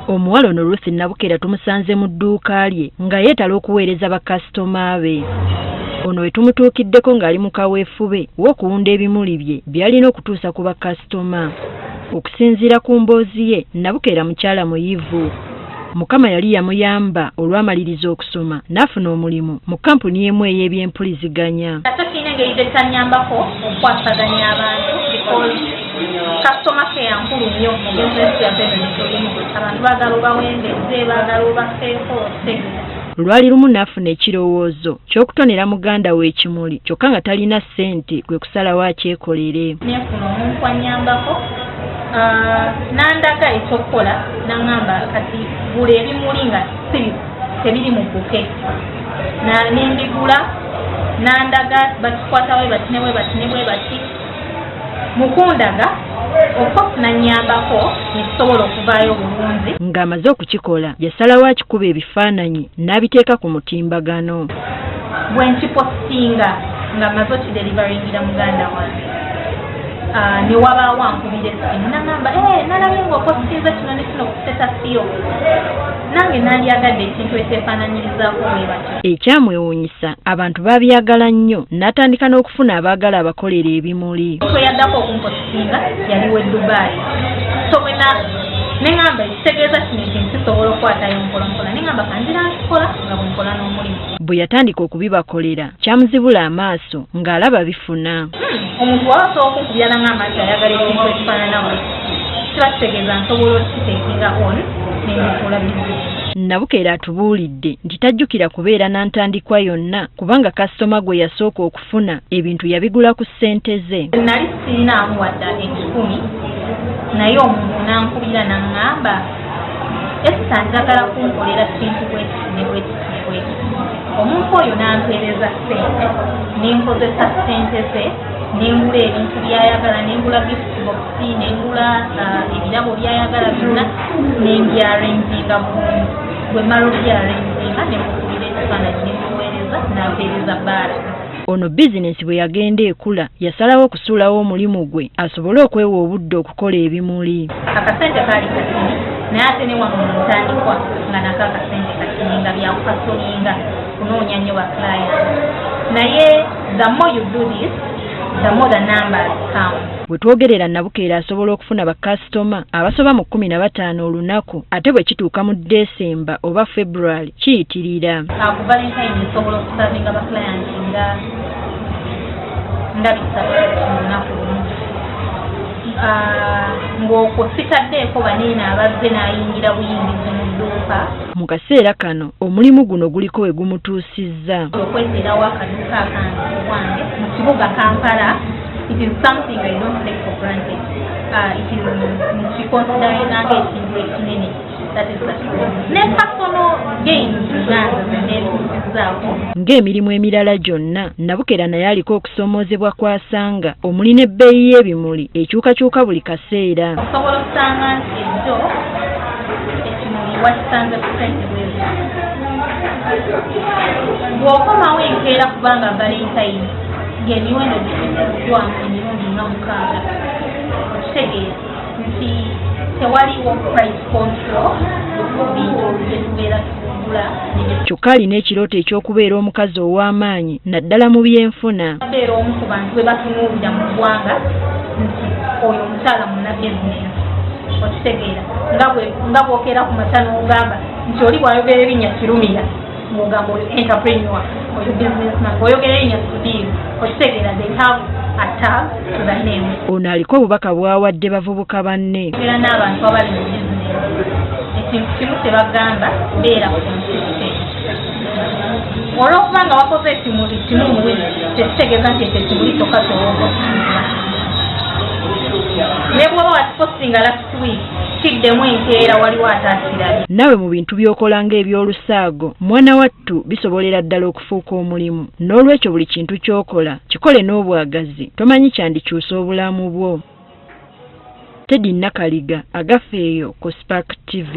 Omuwala ono Ruth Nabukera tumusanze mu dduuka lye nga yeetala okuweereza bakasitoma be. Ono we tumutuukiddeko ng'ali mu kaweefube w'okuwunda ebimuli bye by'alina okutuusa ku bakasitoma. Okusinziira ku mboozi ye, Nabukera mukyala muyivu. Mukama yali yamuyamba olw'amaliriza okusoma n'afuna omulimu mu kampuni emu ey'ebyempuliziganya. Ate tulina engeri gye tutanyambako okukwasaganya abantu because customer care nkulu nnyo mu bizinesi yaffe eno tulimu. Abantu baagala obawembeze, baagala obafeeko otegeka. Lwali lumu n'afuna ekirowoozo ky'okutonera muganda we ekimuli kyokka nga talina ssente kwe kusalawo akyekolere. Nefuna omuntu anyambako nandaga ekyokukola naŋŋamba kati gula ebimuli nga tebiri mu buke nembigula nandaga bakikwata bwe bati ne bwe bati ne bwe bati mukundaga okufuna nnyambako nekisobola okuvaayo obulungi. Ng'amaze okukikola yasalawo akikuba ebifaananyi n'abiteeka ku mutimbagano. Bwe nkipostinga nga maze okiderivaringira muganda wange ne wabaawo ankubira essimu nagamba nalabye ng'opostinze kino ne kino kusetasiyo nange nandyagadde ekintu ekyefaananyirizaako bwe batyo. Ekyamwewuunyisa abantu baabyagala nnyo n'atandika n'okufuna abaagala abakolera ebimuli. Yaddako okumpostinga yaliwo e Dubai so neŋŋamba ekitegeeza kino ekintu kisobola okukwatayo mpolampola neŋŋamba kanzira nkikola nga bwe nkola n'omulimu. Bwe yatandika okubibakolera kyamuzibula amaaso ng'alaba bifuna. Omuntu waba asobola okunkubya n'amaaso ayagala ekintu ekifaananamu kiba kitegeeza nsobola okukiteekinga on n'embituula bizinesi. Nabukera atubuulidde nti tajjukira kubeera na ntandikwa yonna kubanga kasitoma gwe yasooka okufuna ebintu yabigula ku ssente ze. Nali sirinaamu wadde 10 naye omuntu n'ankubira n'aŋŋamba Esther njagala kunkolera kintu bwekiti ne bwekiti ne bwekiti. Omuntu oyo n'ampeereza ssente n'enkozesa ssente ze nengula ebintu byayagala nengula gift box nengula ebirabo byayagala byonna nembyarenzinga bulungi. Bwe mala obyarenzinga nemukubira ekifaananyi nemuweereza n'ampeereza bbaala. Ono bizinesi bwe yagenda ekula yasalawo okusuulawo omulimu gwe asobole okwewa obudde okukola ebimuli. Akasente kaali katini naye ate ne wano mu ntandikwa nga nako akasente katini nga byakukasolinga kunoonya nnyo baklayant. Naye the more you do this the more the numbers count. Bwe twogerera Nabukera asobola okufuna bakasitoma abasoba mu 15 olunaku ate bwe kituuka mu Desemba oba February kiyitirira. Ku Valentine nsobola okusavinga baklayant nga bisatu olunaku lumu. Ng'okwo sitaddeeko baneena abazze n'ayingira buyingizi mu dduuka. Mu kaseera kano omulimu guno guliko we gumutuusizza. Okweterawo akaduuka akange wange mu kibuga Kampala. It is something I don't take for granted. It is considered nange ekintu ekinene. That is the truth. Ne personal gains zaako. Ng'emirimu emirala gyonna Nabukera naye aliko okusomoozebwa kwasanga omuli n'ebbeeyi y'ebimuli ekyukakyuka buli kaseera. Osobola okusanga nti ekyo ekimuli wakisanze ku ssente bwezi. Bw'okomawo enkeera kubanga Valentine ng'emiwendo gyekiddwamu emirundi nga 6 okitegeeza nti tewaliwo price control bintu bye tubeera tugula. Kyokka alina ekirooto eky'okubeera omukazi ow'amaanyi naddala mu byenfuna. Abeera omu ku bantu be batunuulira mu ggwanga nti oyo omukyala munnabizinensi okitegeera nga bw'okeera ku mata n'ogamba nti oli bw'ayogera erinnya Kirumira ng'ogamba oyo entrepreneur oyo businessman oyogera erinnya Sudiru okitegeera they have a tag to the name. Ono aliko obubaka bw'awadde bavubuka banne. Era n'abantu abali mu bizinesi ekintu kimu kye bagamba beera ku nsiste. Olw'okuba nga wakoze ekimuli kimu mu wiki tekitegeeza nti ekyo ekimuli kyokka ky'owokosinga. Ne bw'oba wakipostinga last week kiddemu enkeera waliwo ataakirabye. Nawe mu bintu by'okola ng'ebyolusaago mwana wattu bisobolera ddala okufuuka omulimu. N'olwekyo buli kintu ky'okola kikole n'obwagazi tomanyi kyandikyusa obulamu bwo. Teddy Nakaliga agafeeyo ku Spark TV.